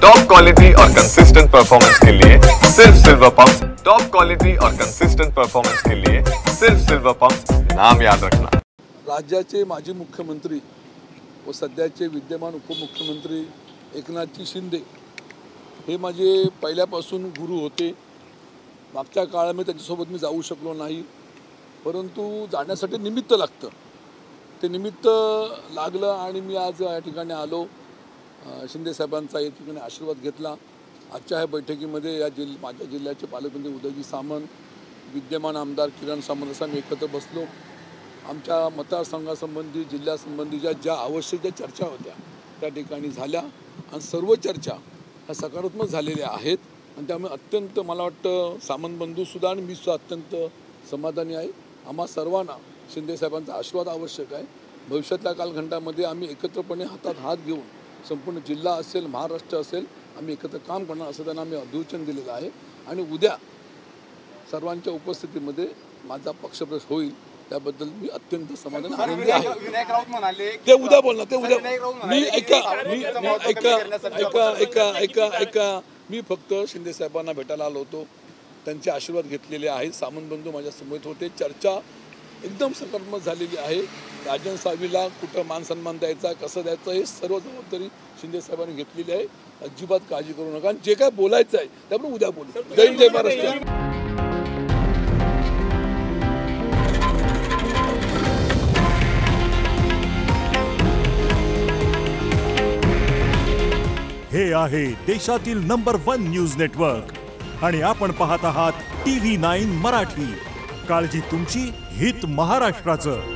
Top quality और consistent performance के लिए सिर्फ सिल्वर पंप। टॉप क्वालिटी और कंसिस्टेंट परफॉर्मेंस के लिए सिर्फ सिल्वर पंप, नाम याद रखना। राज्याचे माजी मुख्यमंत्री व सध्याचे विद्यमान उपमुख्यमंत्री एकनाथजी शिंदे हे माझे पहिल्यापासून गुरु होते। मागच्या काळामध्ये त्यांच्यासोबत मी जाऊ शकलो नाही, परंतु जाण्यासाठी निमित्त लागतं। ते निमित्त लागलं आणि मी आज या ठिकाणी आलो। शिंदे साहेबांचा या ठिकाणी आशीर्वाद घेतला। आजच्या ह्या बैठकीमध्ये माझ्या जिल्ह्याचे पालकमंत्री उदयजी सामंत, विद्यमान आमदार किरण सामंत असं आम्ही एकत्र बसलो। आमच्या मतदारसंघासंबंधी जिल्ह्यासंबंधीच्या ज्या आवश्यक ज्या चर्चा होत्या त्या ठिकाणी झाल्या आणि सर्व चर्चा ह्या सकारात्मक झालेल्या आहेत आणि त्यामुळे अत्यंत मला वाटतं सामंत बंधूसुद्धा आणि मी सुद्धा अत्यंत समाधानी आहे। आम्हा सर्वांना शिंदे साहेबांचा आशीर्वाद आवश्यक आहे। भविष्यातल्या कालखंडामध्ये आम्ही एकत्रपणे हातात हात घेऊन संपूर्ण जिल्हा असेल, महाराष्ट्र असेल, आम्ही एकत्र काम करणार असं त्यांना आम्ही अधिवचन दिलेलं आहे आणि उद्या सर्वांच्या उपस्थितीमध्ये माझा पक्षप्रवेश होईल, त्याबद्दल मी अत्यंत समाधानी आनंदी आहे। ते उद्या बोलणार, ते उद्या मी फक्त शिंदे साहेबांना भेटायला आलो होतो, त्यांचे आशीर्वाद घेतलेले आहेत। सामंत बंधू माझ्या समोर होते। चर्चा एकदम सकारात्मक झालेली आहे। राजन साहेबांना कुठं मान सन्मान द्यायचा, कसं द्यायचं हे सर्व जबाबदारी शिंदे साहेबांनी घेतलेली आहे। अजिबात काळजी करू नका, जे काय बोलायचं आहे त्यामुळे उद्या बोलू। जय जय महाराष्ट्र। हे आहे देशातील नंबर 1 न्यूज नेटवर्क आणि आपण पाहत आहात TV9 मराठी। काळजी तुमची, हित महाराष्ट्राचं।